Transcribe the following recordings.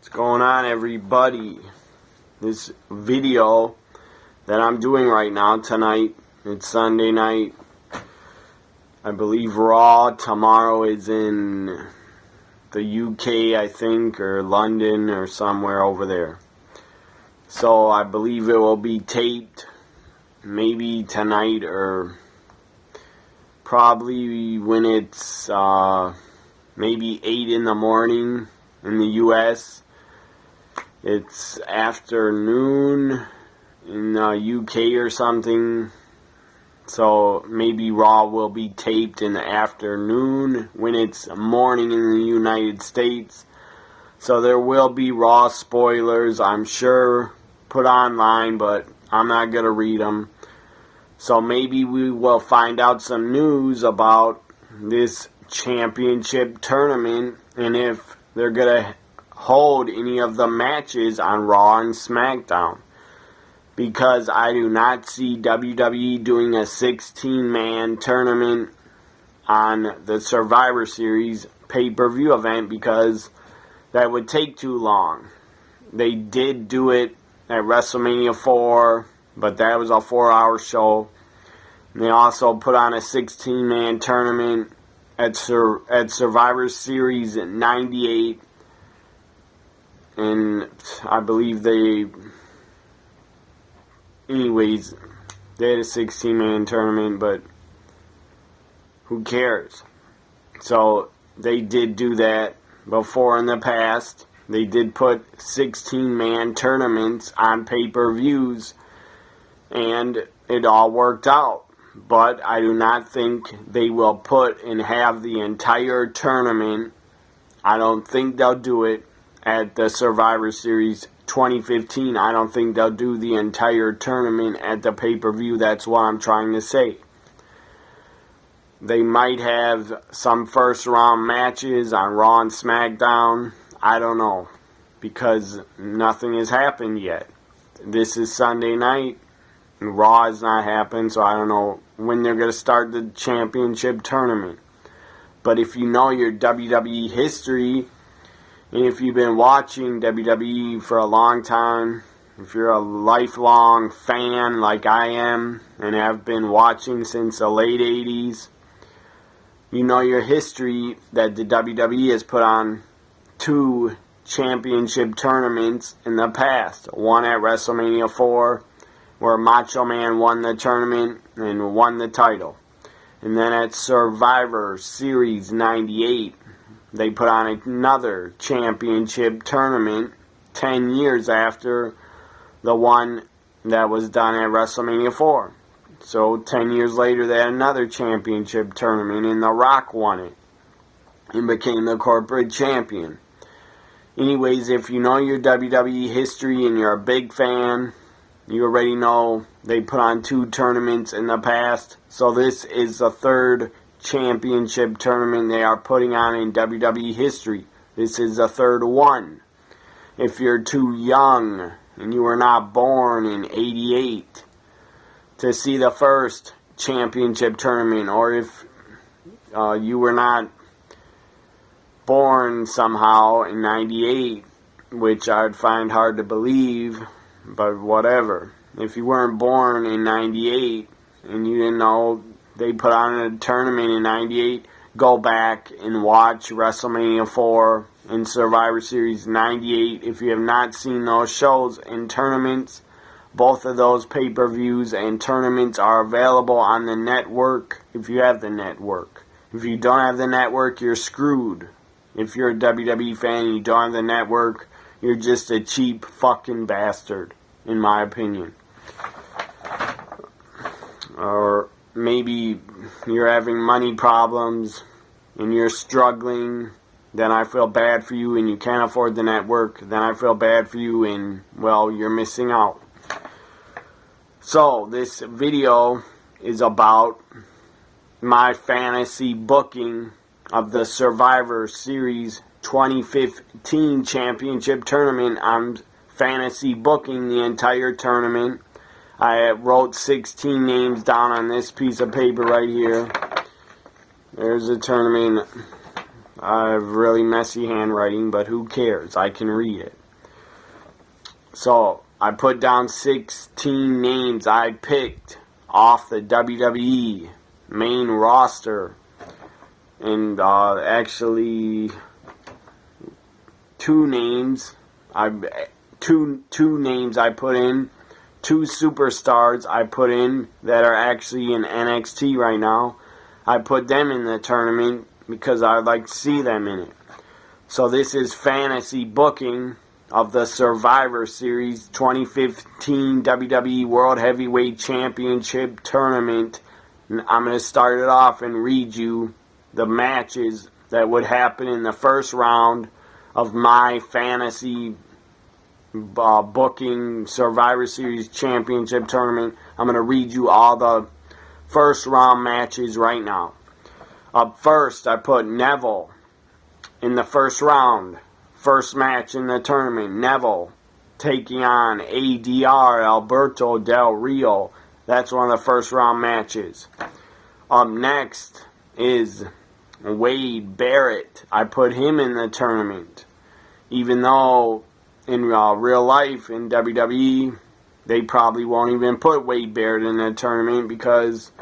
What's going on, everybody? This video that I'm doing right now tonight, it's Sunday night. I believe Raw tomorrow is in the UK, I think, or London or somewhere over there. So I believe it will be taped maybe tonight or probably when it's maybe 8 in the morning in the US. It's afternoon in UK or something. So maybe Raw will be taped in the afternoon when it's morning in the United States. So there will be Raw spoilers, I'm sure, put online, but I'm not going to read them. So maybe we will find out some news about this championship tournament and if they're going to hold any of the matches on Raw and SmackDown. Because I do not see WWE doing a 16-man tournament on the Survivor Series pay-per-view event because that would take too long. They did do it at WrestleMania 4, but that was a 4-hour show. And they also put on a 16-man tournament at Survivor Series 98. And I believe anyways, they had a 16-man tournament, but who cares? So they did do that before in the past. They did put 16-man tournaments on pay-per-views, and it all worked out. But I do not think they will put and have the entire tournament. I don't think they'll do it at the Survivor Series 2015. I don't think they'll do the entire tournament at the pay-per-view. That's what I'm trying to say. They might have some first-round matches on Raw and SmackDown. I don't know, because nothing has happened yet. This is Sunday night, and Raw has not happened, so I don't know when they're going to start the championship tournament. But if you know your WWE history, and if you've been watching WWE for a long time, if you're a lifelong fan like I am, and have been watching since the late 80s, you know your history that the WWE has put on 2 championship tournaments in the past. One at WrestleMania 4, where Macho Man won the tournament and won the title. And then at Survivor Series 98, they put on another championship tournament 10 years after the one that was done at WrestleMania 4. So 10 years later, they had another championship tournament, and The Rock won it and became the corporate champion. Anyways, if you know your WWE history and you're a big fan, you already know they put on 2 tournaments in the past. So this is the 3rd championship tournament they are putting on in WWE history. This is the 3rd one. If you're too young and you were not born in 88 to see the first championship tournament, or if you were not born somehow in 98, which I'd find hard to believe, but whatever. If you weren't born in 98 and you didn't know they put on a tournament in 98, go back and watch WrestleMania 4 and Survivor Series 98. If you have not seen those shows and tournaments, both of those pay-per-views and tournaments are available on the network if you have the network. If you don't have the network, you're screwed. If you're a WWE fan and you don't have the network, you're just a cheap fucking bastard, in my opinion. Or maybe you're having money problems and you're struggling, then I feel bad for you, and you can't afford the network, then I feel bad for you, and, well, you're missing out. So, this video is about my fantasy booking of the Survivor Series 2015 Championship Tournament. I'm fantasy booking the entire tournament. I wrote 16 names down on this piece of paper right here. There's the tournament. I have really messy handwriting, but who cares? I can read it. So, I put down 16 names I picked off the WWE main roster. And actually, two names I put in. Two superstars I put in that are actually in NXT right now. I put them in the tournament because I'd like to see them in it. So this is fantasy booking of the Survivor Series 2015 WWE World Heavyweight Championship Tournament. And I'm going to start it off and read you the matches that would happen in the first round of my fantasy booking Survivor Series Championship Tournament. I'm going to read you all the first round matches right now. Up first, I put Neville in the first round. First match in the tournament, Neville taking on ADR, Alberto Del Rio. That's one of the first round matches. Up next is Wade Barrett. I put him in the tournament. Even though in real life, in WWE, they probably won't even put Wade Barrett in the tournament because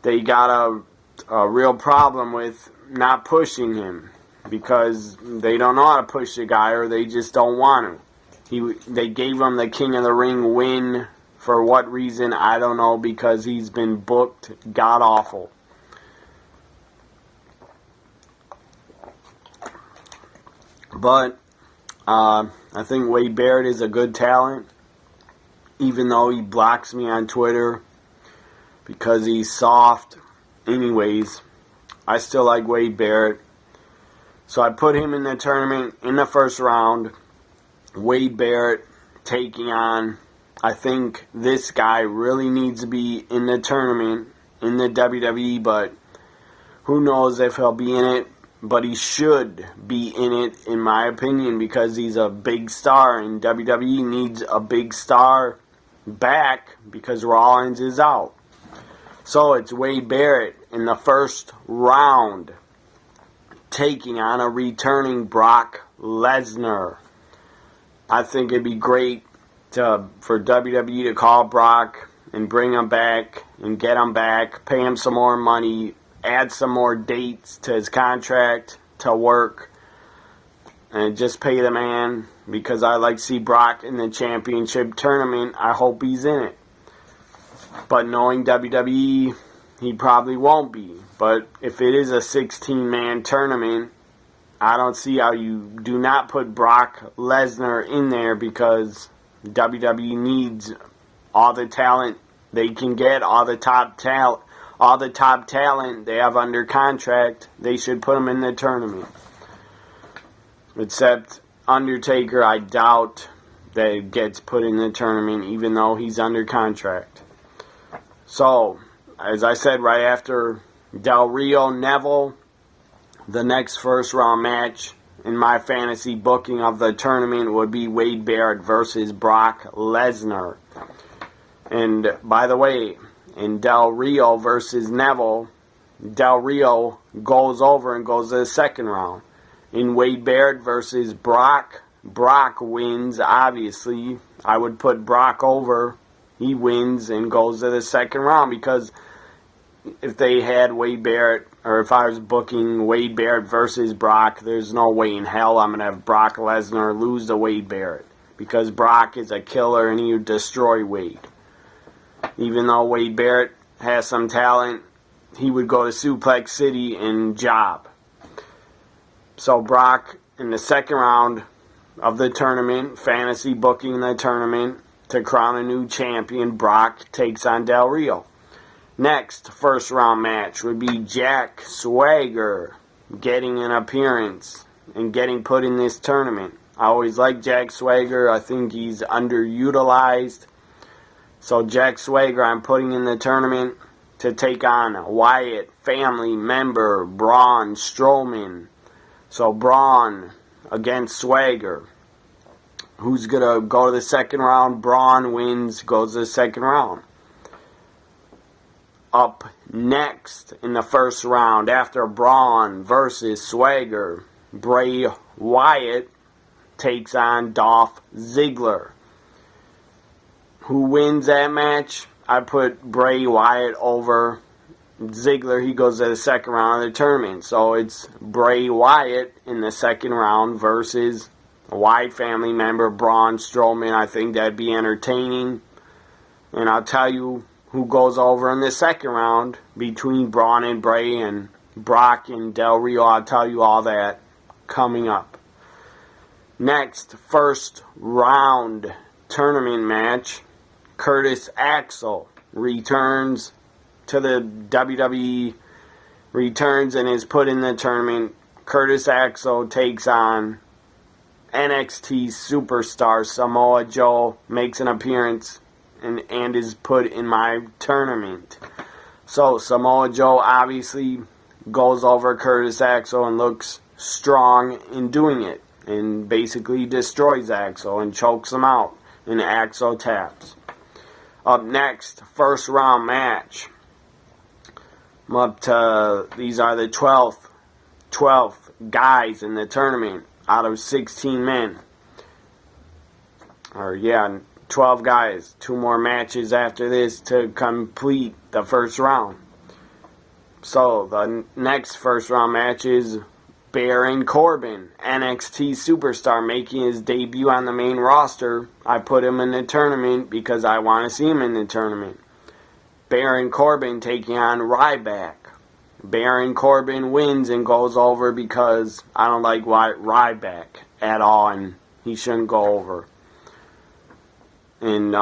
they got a real problem with not pushing him. Because they don't know how to push the guy, or they just don't want to. They gave him the King of the Ring win. For what reason, I don't know, because he's been booked god-awful. But I think Wade Barrett is a good talent, even though he blocks me on Twitter because he's soft. Anyways, I still like Wade Barrett. So I put him in the tournament in the first round. Wade Barrett taking on, I think this guy really needs to be in the tournament in the WWE, but who knows if he'll be in it. But he should be in it, in my opinion, because he's a big star, and WWE needs a big star back because Rollins is out. So it's Wade Barrett in the first round, taking on a returning Brock Lesnar. I think it'd be great for WWE to call Brock and bring him back and get him back, pay him some more money, add some more dates to his contract to work, and just pay the man, because I like to see Brock in the championship tournament. I hope he's in it. But knowing WWE, he probably won't be. But if it is a 16-man tournament, I don't see how you do not put Brock Lesnar in there, because WWE needs all the talent they can get, all the top talent they have under contract. They should put them in the tournament. Except Undertaker, I doubt that it gets put in the tournament, even though he's under contract. So, as I said, right after Del Rio Neville, the next first round match in my fantasy booking of the tournament would be Wade Barrett versus Brock Lesnar. And by the way, in Del Rio versus Neville, Del Rio goes over and goes to the second round. In Wade Barrett versus Brock, Brock wins, obviously. I would put Brock over. He wins and goes to the second round, because if they had Wade Barrett, or if I was booking Wade Barrett versus Brock, there's no way in hell I'm going to have Brock Lesnar lose to Wade Barrett, because Brock is a killer and he would destroy Wade. Even though Wade Barrett has some talent, he would go to Suplex City and job. So Brock, in the second round of the tournament, fantasy booking the tournament, to crown a new champion, Brock takes on Del Rio. Next first round match would be Jack Swagger getting an appearance and getting put in this tournament. I always like Jack Swagger. I think he's underutilized. So Jack Swagger I'm putting in the tournament to take on Wyatt family member Braun Strowman. So Braun against Swagger. Who's going to go to the second round? Braun wins, goes to the second round. Up Next, in the first round, after Braun versus Swagger, Bray Wyatt takes on Dolph Ziggler. Who wins that match? I put Bray Wyatt over Ziggler. He goes to the second round of the tournament. So it's Bray Wyatt in the second round versus a Wyatt family member, Braun Strowman. I think that'd be entertaining. And I'll tell you who goes over in the second round between Braun and Bray and Brock and Del Rio. I'll tell you all that coming up. Next, first round tournament match. Curtis Axel returns to the WWE, returns and is put in the tournament. Curtis Axel takes on NXT superstar Samoa Joe, makes an appearance and is put in my tournament. So Samoa Joe obviously goes over Curtis Axel and looks strong in doing it, and basically destroys Axel and chokes him out, and Axel taps. Up next, first round match. These are the 12th guys in the tournament out of 16 men. 12 guys. 2 more matches after this to complete the first round. So the next first round match is Baron Corbin, NXT superstar, making his debut on the main roster. I put him in the tournament because I want to see him in the tournament. Baron Corbin taking on Ryback. Baron Corbin wins and goes over because I don't like Ryback at all, and he shouldn't go over. And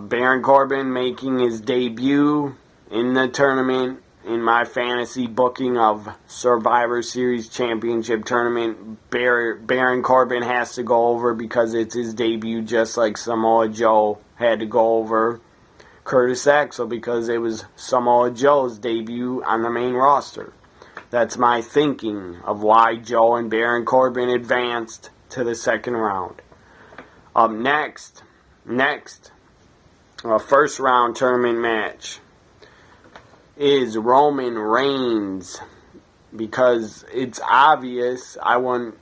Baron Corbin making his debut in the tournament in my fantasy booking of Survivor Series Championship Tournament. Baron Corbin has to go over because it's his debut, just like Samoa Joe had to go over Curtis Axel because it was Samoa Joe's debut on the main roster. That's my thinking of why Joe and Baron Corbin advanced to the second round. Up next, a first round tournament match is Roman Reigns, because it's obvious I wouldn't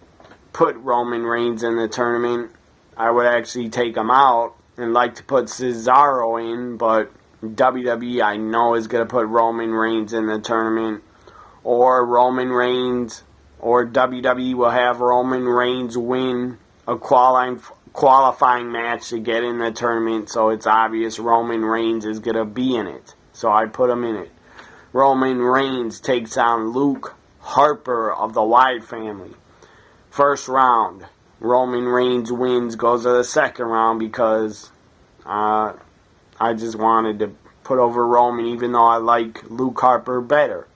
put Roman Reigns in the tournament. I would actually take him out and like to put Cesaro in, but WWE I know is going to put Roman Reigns in the tournament, or Roman Reigns, or WWE will have Roman Reigns win a qualifying match to get in the tournament, so it's obvious Roman Reigns is going to be in it, so I put him in it. Roman Reigns takes on Luke Harper of the Wyatt family. First round, Roman Reigns wins, goes to the second round because I just wanted to put over Roman, even though I like Luke Harper better.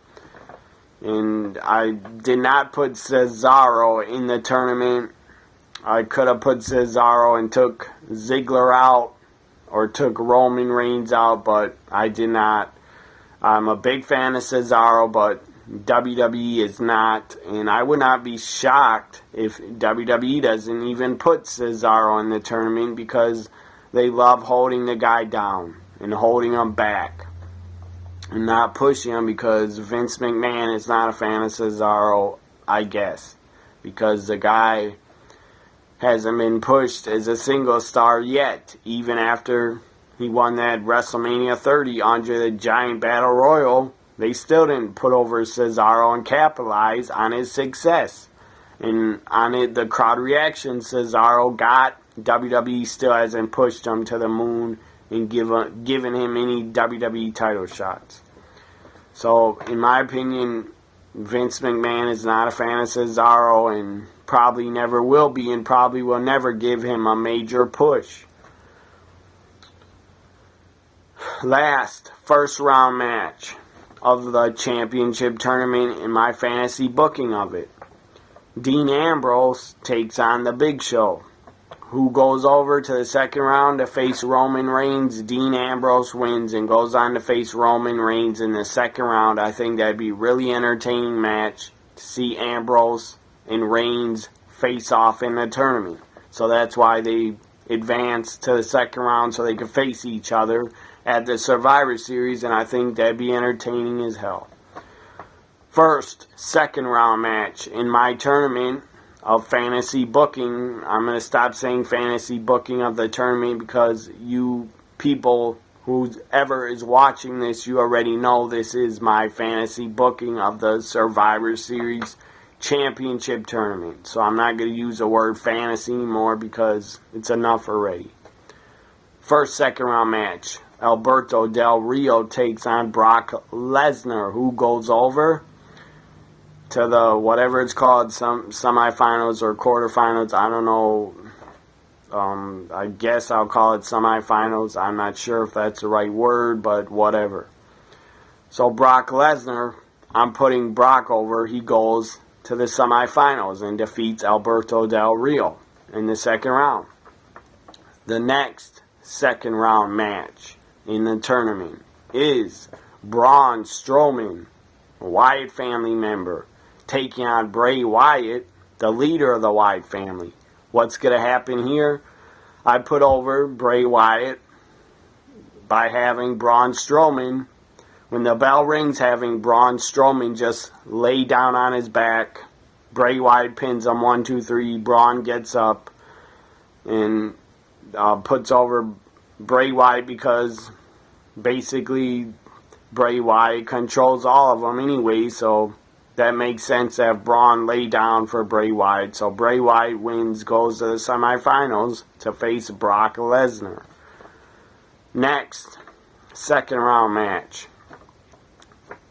And I did not put Cesaro in the tournament. I could have put Cesaro and took Ziggler out or took Roman Reigns out, but I did not. I'm a big fan of Cesaro, but WWE is not, and I would not be shocked if WWE doesn't even put Cesaro in the tournament because they love holding the guy down and holding him back and not pushing him, because Vince McMahon is not a fan of Cesaro, I guess, because the guy hasn't been pushed as a single star yet, even after he won that WrestleMania 30 Andre the Giant Battle Royal. They still didn't put over Cesaro and capitalize on his success. And on it, the crowd reaction Cesaro got, WWE still hasn't pushed him to the moon and given him any WWE title shots. So, in my opinion, Vince McMahon is not a fan of Cesaro and probably never will be, and probably will never give him a major push. Last first round match of the championship tournament in my fantasy booking of it. Dean Ambrose takes on the Big Show. Who goes over to the second round to face Roman Reigns? Dean Ambrose wins and goes on to face Roman Reigns in the second round. I think that'd be a really entertaining match to see Ambrose and Reigns face off in the tournament. So that's why they advanced to the second round, so they could face each other at the Survivor Series, and I think that'd be entertaining as hell. First, second round match in my tournament of fantasy booking. I'm going to stop saying fantasy booking of the tournament because you people, whoever is watching this, you already know this is my fantasy booking of the Survivor Series Championship Tournament. So I'm not going to use the word fantasy anymore because it's enough already. First, second round match. Alberto Del Rio takes on Brock Lesnar, who goes over to the, whatever it's called, some semifinals or quarterfinals. I don't know. I guess I'll call it semifinals. I'm not sure if that's the right word, but whatever. So Brock Lesnar, I'm putting Brock over. He goes to the semifinals and defeats Alberto Del Rio in the second round. The next second round match in the tournament is Braun Strowman, a Wyatt family member, taking on Bray Wyatt, the leader of the Wyatt family. What's going to happen here? I put over Bray Wyatt by having Braun Strowman, when the bell rings, having Braun Strowman just lay down on his back. Bray Wyatt pins him 1, 2, 3. Braun gets up and puts over Bray Wyatt because basically Bray Wyatt controls all of them anyway, so that makes sense to have Braun lay down for Bray Wyatt. So Bray Wyatt wins, goes to the semifinals to face Brock Lesnar. Next, second round match.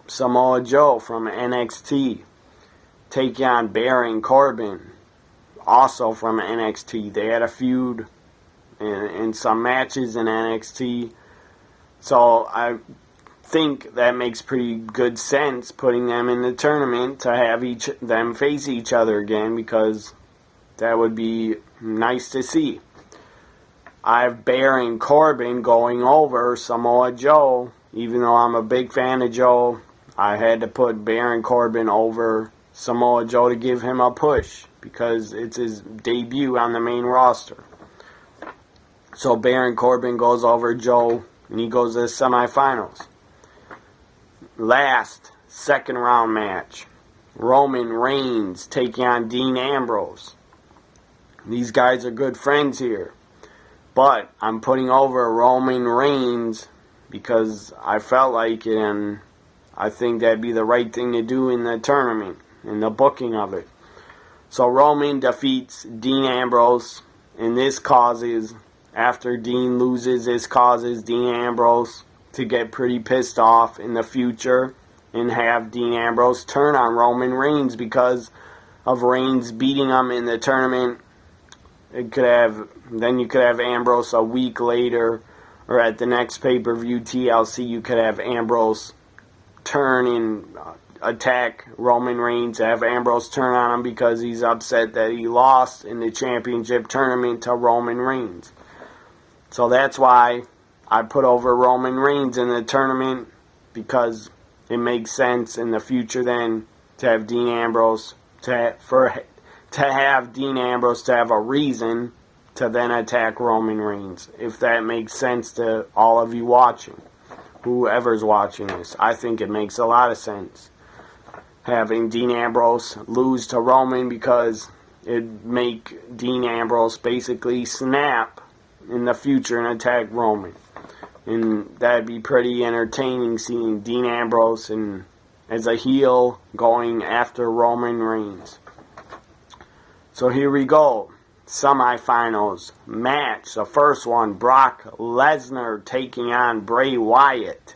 Samoa Joe from NXT taking on Baron Corbin, also from NXT. They had a feud in some matches in NXT. So I think that makes pretty good sense putting them in the tournament to have them face each other again, because that would be nice to see. I have Baron Corbin going over Samoa Joe. Even though I'm a big fan of Joe, I had to put Baron Corbin over Samoa Joe to give him a push because it's his debut on the main roster. So Baron Corbin goes over Joe and he goes to the semifinals. Last, second round match. Roman Reigns taking on Dean Ambrose. These guys are good friends here. But I'm putting over Roman Reigns because I felt like it, and I think that'd be the right thing to do in the tournament, in the booking of it. So Roman defeats Dean Ambrose, and this causes, after Dean loses, this causes Dean Ambrose to get pretty pissed off in the future and have Dean Ambrose turn on Roman Reigns because of Reigns beating him in the tournament. Then you could have Ambrose a week later, or at the next pay-per-view TLC, you could have Ambrose turn and attack Roman Reigns, have Ambrose turn on him because he's upset that he lost in the championship tournament to Roman Reigns. So that's why I put over Roman Reigns in the tournament, because it makes sense in the future then to have Dean Ambrose to have a reason to then attack Roman Reigns. If that makes sense to all of you watching, whoever's watching this, I think it makes a lot of sense. Having Dean Ambrose lose to Roman because it'd make Dean Ambrose basically snap in the future and attack Roman. And that'd be pretty entertaining, seeing Dean Ambrose and as a heel going after Roman Reigns. So here we go. Semifinals match. The first one, Brock Lesnar taking on Bray Wyatt.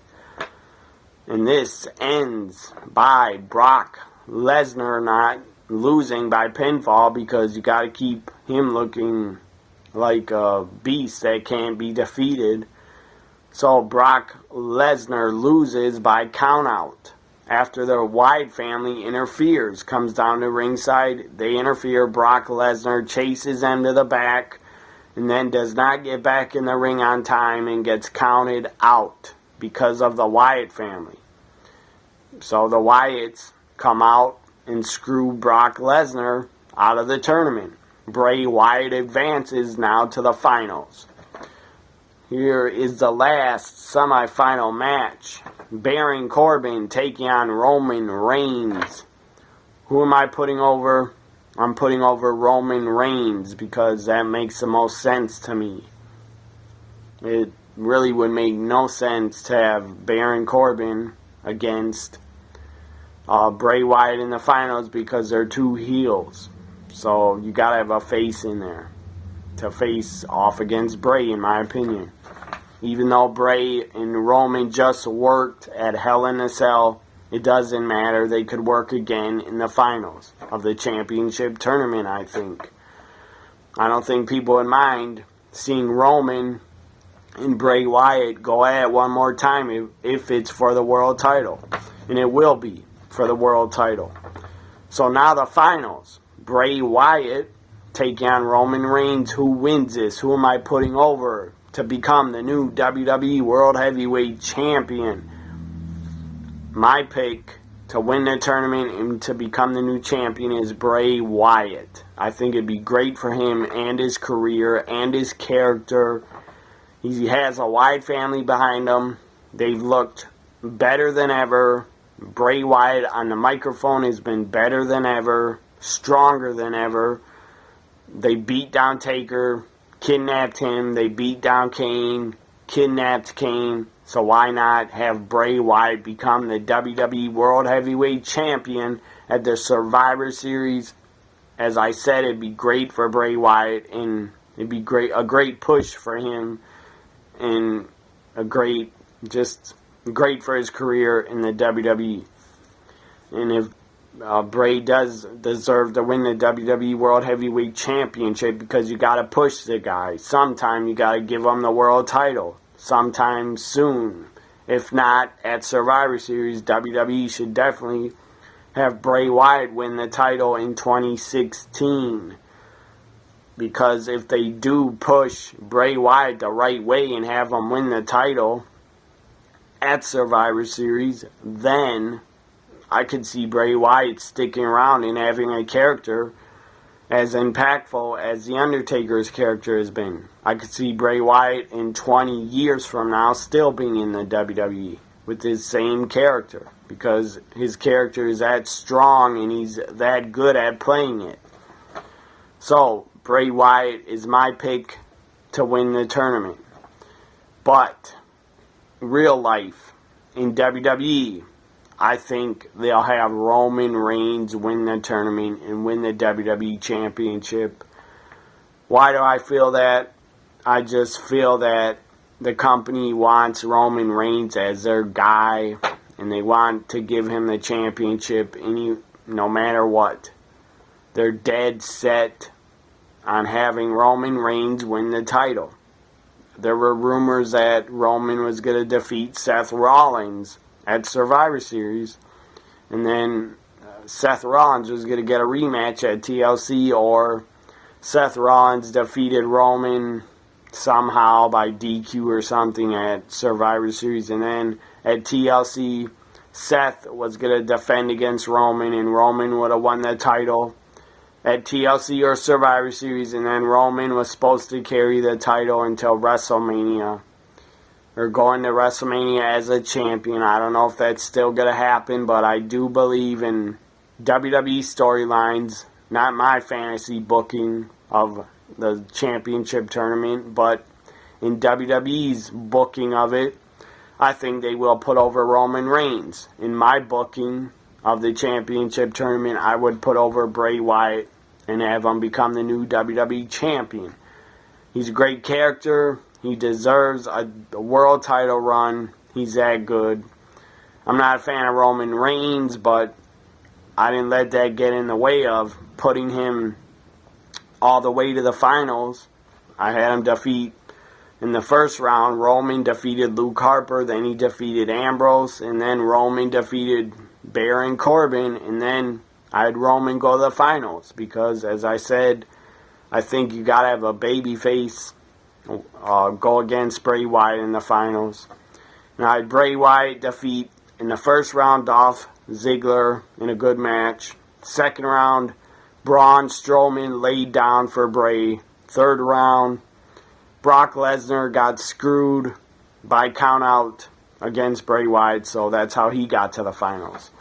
And this ends by Brock Lesnar not losing by pinfall, because you got to keep him looking like a beast that can't be defeated. So Brock Lesnar loses by countout after the Wyatt family interferes. Comes down to ringside, they interfere. Brock Lesnar chases them to the back and then does not get back in the ring on time and gets counted out because of the Wyatt family. So the Wyatts come out and screw Brock Lesnar out of the tournament. Bray Wyatt advances now to the finals. here is the last semifinal match. Baron Corbin taking on Roman Reigns. Who am I putting over? I'm putting over Roman Reigns because that makes the most sense to me. It really would make no sense to have Baron Corbin against Bray Wyatt in the finals because they're two heels. So you gotta have a face in there to face off against Bray, in my opinion. Even though Bray and Roman just worked at Hell in a Cell, it doesn't matter. They could work again in the finals of the championship tournament, I think. I don't think people would mind seeing Roman and Bray Wyatt go at it one more time if it's for the world title. And it will be for the world title. So now the finals. Bray Wyatt taking on Roman Reigns. Who wins this? Who am I putting over to become the new WWE World Heavyweight Champion? My pick to win the tournament and to become the new champion is Bray Wyatt. I think it'd be great for him and his career and his character. He has a wide family behind him. They've looked better than ever. Bray Wyatt on the microphone has been better than ever, stronger than ever. They beat down Taker, kidnapped him. They beat down Kane, kidnapped Kane. So why not have Bray Wyatt become the WWE World Heavyweight Champion at the Survivor Series? As I said, it'd be great for Bray Wyatt, and it'd be a great push for him, and great for his career in the WWE. And if Bray does deserve to win the WWE World Heavyweight Championship, because you got to push the guy. Sometime you got to give him the world title. Sometime soon. If not, at Survivor Series, WWE should definitely have Bray Wyatt win the title in 2016. Because if they do push Bray Wyatt the right way and have him win the title at Survivor Series, then I could see Bray Wyatt sticking around and having a character as impactful as The Undertaker's character has been. I could see Bray Wyatt in 20 years from now still being in the WWE with his same character, because his character is that strong and he's that good at playing it. So, Bray Wyatt is my pick to win the tournament. But, real life, in WWE, I think they'll have Roman Reigns win the tournament and win the WWE Championship. Why do I feel that? I just feel that the company wants Roman Reigns as their guy, and they want to give him the championship no matter what. They're dead set on having Roman Reigns win the title. There were rumors that Roman was going to defeat Seth Rollins at Survivor Series, and then Seth Rollins was going to get a rematch at TLC, or Seth Rollins defeated Roman somehow by DQ or something at Survivor Series, and then at TLC Seth was going to defend against Roman, and Roman would have won the title at TLC or Survivor Series, and then Roman was supposed to carry the title until WrestleMania, or going to WrestleMania as a champion. I don't know if that's still going to happen, but I do believe in WWE storylines, not my fantasy booking of the championship tournament, but in WWE's booking of it. I think they will put over Roman Reigns. In my booking of the championship tournament, I would put over Bray Wyatt and have him become the new WWE champion. He's a great character. He deserves a world title run. He's that good. I'm not a fan of Roman Reigns, but I didn't let that get in the way of putting him all the way to the finals. I had him defeat in the first round. Roman defeated Luke Harper, then he defeated Ambrose, and then Roman defeated Baron Corbin, and then I had Roman go to the finals, because, as I said, I think you got to have a baby face go against Bray Wyatt in the finals. And I had Bray Wyatt defeat in the first round Dolph Ziggler in a good match. Second round, Braun Strowman laid down for Bray. Third round, Brock Lesnar got screwed by countout against Bray Wyatt, so that's how he got to the finals.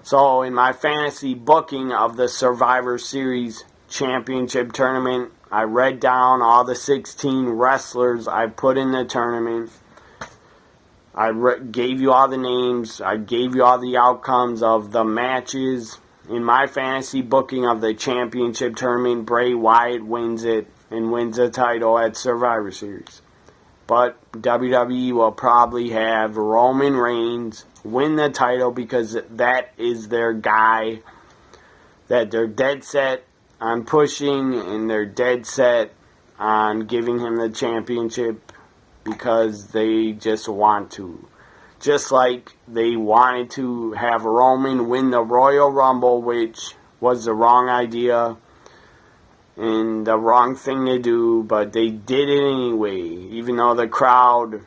So in my fantasy booking of the Survivor Series Championship Tournament, I read down all the 16 wrestlers I put in the tournament. I gave you all the names. I gave you all the outcomes of the matches. In my fantasy booking of the championship tournament, Bray Wyatt wins it and wins the title at Survivor Series. But WWE will probably have Roman Reigns win the title because that is their guy that they're dead set on pushing, and they're dead set on giving him the championship because they just want to. Just like they wanted to have Roman win the Royal Rumble, which was the wrong idea and the wrong thing to do, but they did it anyway, even though the crowd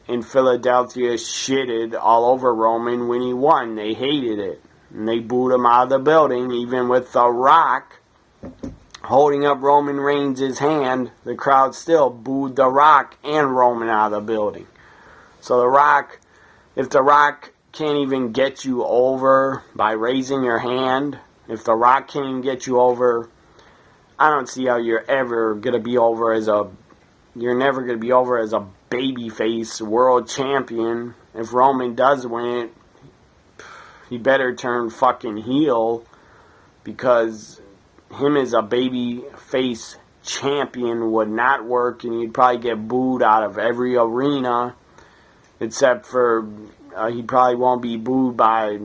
in Philadelphia shitted all over Roman when he won. They hated it, and they booed him out of the building. Even with The Rock holding up Roman Reigns' hand, the crowd still booed The Rock and Roman out of the building. So The Rock, if The Rock can't even get you over by raising your hand, if The Rock can't even get you over, I don't see how you're ever going to be over as a, you're never going to be over as a babyface world champion. If Roman does win it, he better turn fucking heel, because him as a babyface champion would not work, and he'd probably get booed out of every arena, except for he probably won't be booed by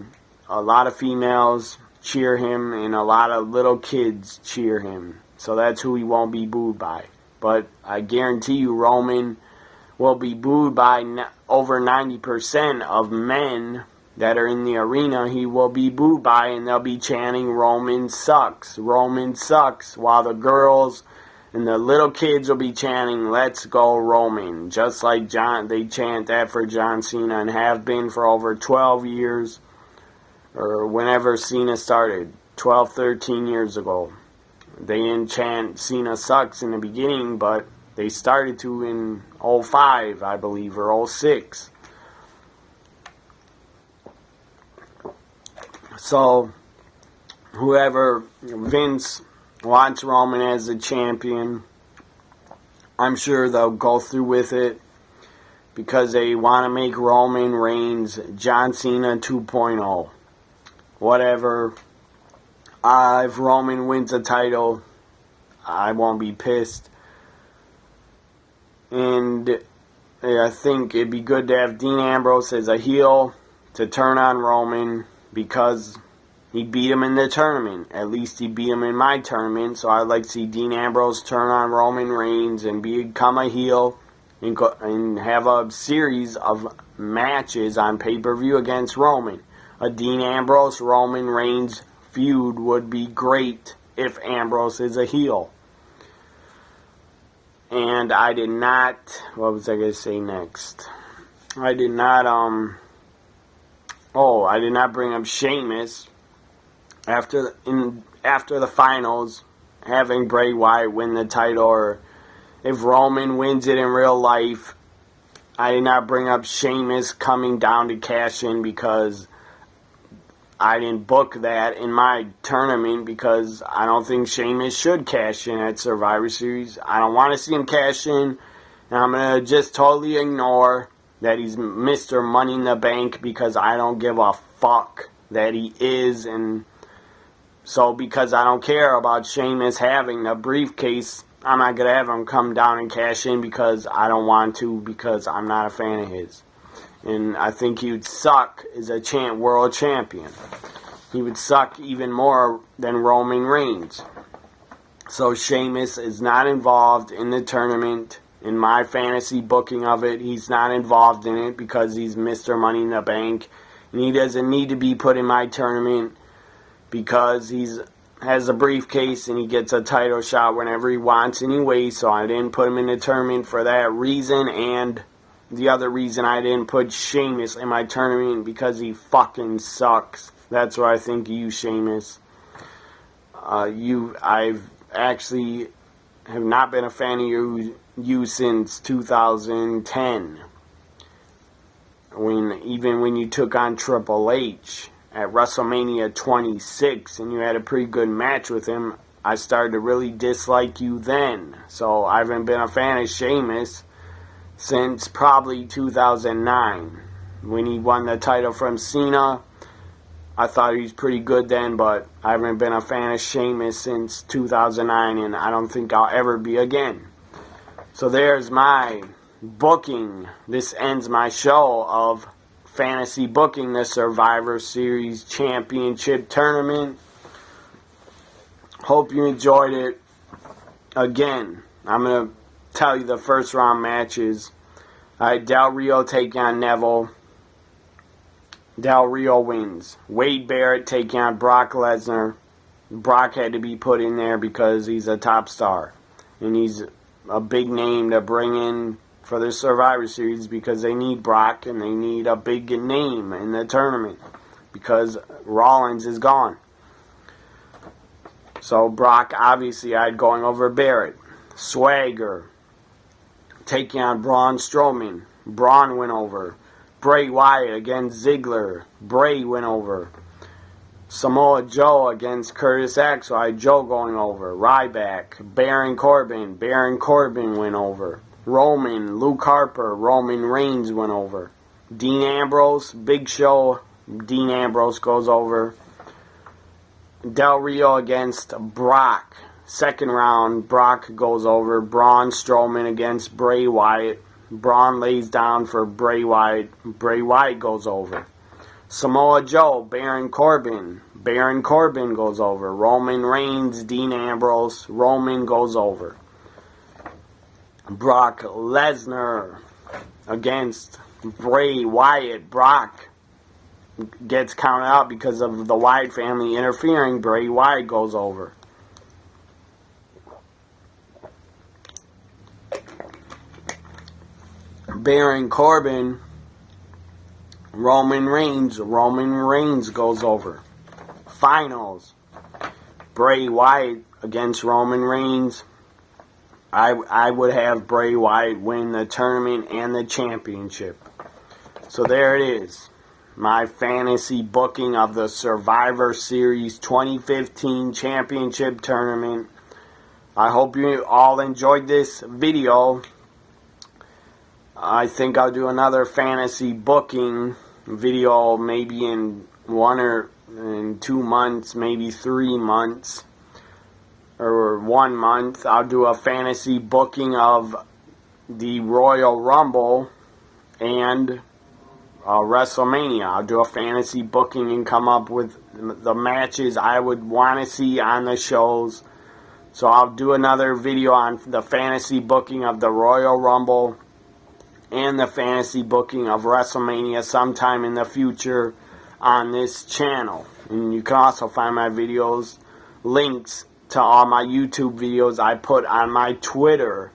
a lot of females cheer him and a lot of little kids cheer him. So that's who he won't be booed by. But I guarantee you Roman will be booed by over 90% of men that are in the arena. He will be booed by, and they'll be chanting Roman sucks, while the girls and the little kids will be chanting let's go Roman, just like they chant that for John Cena and have been for over 12 years, or whenever Cena started, 12, 13 years ago. They didn't chant Cena sucks in the beginning, but they started to in 05, I believe, or 06. So, whoever, Vince wants Roman as the champion, I'm sure they'll go through with it because they want to make Roman Reigns John Cena 2.0. Whatever. If Roman wins the title, I won't be pissed. And I think it'd be good to have Dean Ambrose as a heel to turn on Roman, because he beat him in the tournament. At least he beat him in my tournament. So I'd like to see Dean Ambrose turn on Roman Reigns and become a heel and have a series of matches on pay-per-view against Roman. A Dean Ambrose, Roman Reigns feud would be great if Ambrose is a heel. And I did not, what was I going to say next? I did not bring up Sheamus after the finals, having Bray Wyatt win the title, or if Roman wins it in real life. I did not bring up Sheamus coming down to cash in because I didn't book that in my tournament, because I don't think Sheamus should cash in at Survivor Series. I don't want to see him cash in, and I'm going to just totally ignore that he's Mr. Money in the Bank, because I don't give a fuck that he is. And so because I don't care about Sheamus having the briefcase, I'm not going to have him come down and cash in because I don't want to, because I'm not a fan of his. And I think he would suck as a world champion. He would suck even more than Roman Reigns. So Sheamus is not involved in the tournament. In my fantasy booking of it, he's not involved in it because he's Mr. Money in the Bank. And he doesn't need to be put in my tournament because he's has a briefcase and he gets a title shot whenever he wants anyway. So I didn't put him in the tournament for that reason. And the other reason I didn't put Sheamus in my tournament, because he fucking sucks. That's what I think of you, Sheamus. I've actually have not been a fan of you since 2010. Even when you took on Triple H at WrestleMania 26 and you had a pretty good match with him, I started to really dislike you then. So I haven't been a fan of Sheamus since probably 2009. When he won the title from Cena, I thought he was pretty good then, but I haven't been a fan of Sheamus since 2009, and I don't think I'll ever be again. So there's my booking. This ends my show of fantasy booking the Survivor Series Championship Tournament. Hope you enjoyed it. Again, I'm going to tell you the first round matches. I had Del Rio taking on Neville. Del Rio wins. Wade Barrett taking on Brock Lesnar. Brock had to be put in there because he's a top star. And he's a big name to bring in for the Survivor Series because they need Brock and they need a big name in the tournament because Rollins is gone. So Brock, obviously, I had going over Barrett. Swagger taking on Braun Strowman. Braun went over. Bray Wyatt against Ziggler. Bray went over. Samoa Joe against Curtis Axel. I had Joe going over. Ryback. Baron Corbin. Baron Corbin went over. Roman. Luke Harper. Roman Reigns went over. Dean Ambrose. Big Show. Dean Ambrose goes over. Del Rio against Brock. Second round, Brock goes over. Braun Strowman against Bray Wyatt. Braun lays down for Bray Wyatt. Bray Wyatt goes over. Samoa Joe, Baron Corbin. Baron Corbin goes over. Roman Reigns, Dean Ambrose. Roman goes over. Brock Lesnar against Bray Wyatt. Brock gets counted out because of the Wyatt family interfering. Bray Wyatt goes over. Baron Corbin, Roman Reigns goes over. Finals, Bray Wyatt against Roman Reigns. I would have Bray Wyatt win the tournament and the championship. So there it is. My fantasy booking of the Survivor Series 2015 Championship Tournament. I hope you all enjoyed this video. I think I'll do another fantasy booking video maybe in 1 or in 2 months, maybe 3 months, or 1 month. I'll do a fantasy booking of the Royal Rumble and WrestleMania. I'll do a fantasy booking and come up with the matches I would want to see on the shows. So I'll do another video on the fantasy booking of the Royal Rumble and the fantasy booking of WrestleMania sometime in the future on this channel. And you can also find my videos, links to all my YouTube videos I put on my Twitter,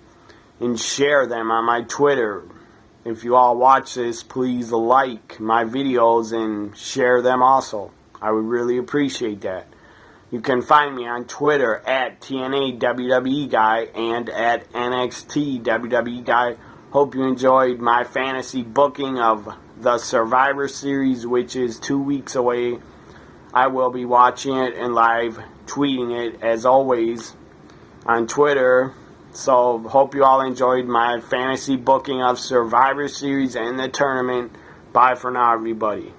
and share them on my Twitter. If you all watch this, please like my videos and share them also. I would really appreciate that. You can find me on Twitter at TNA WWE Guy and at NXT WWE Guy. Hope you enjoyed my fantasy booking of the Survivor Series, which is 2 weeks away. I will be watching it and live tweeting it as always on Twitter. So hope you all enjoyed my fantasy booking of Survivor Series and the tournament. Bye for now, everybody.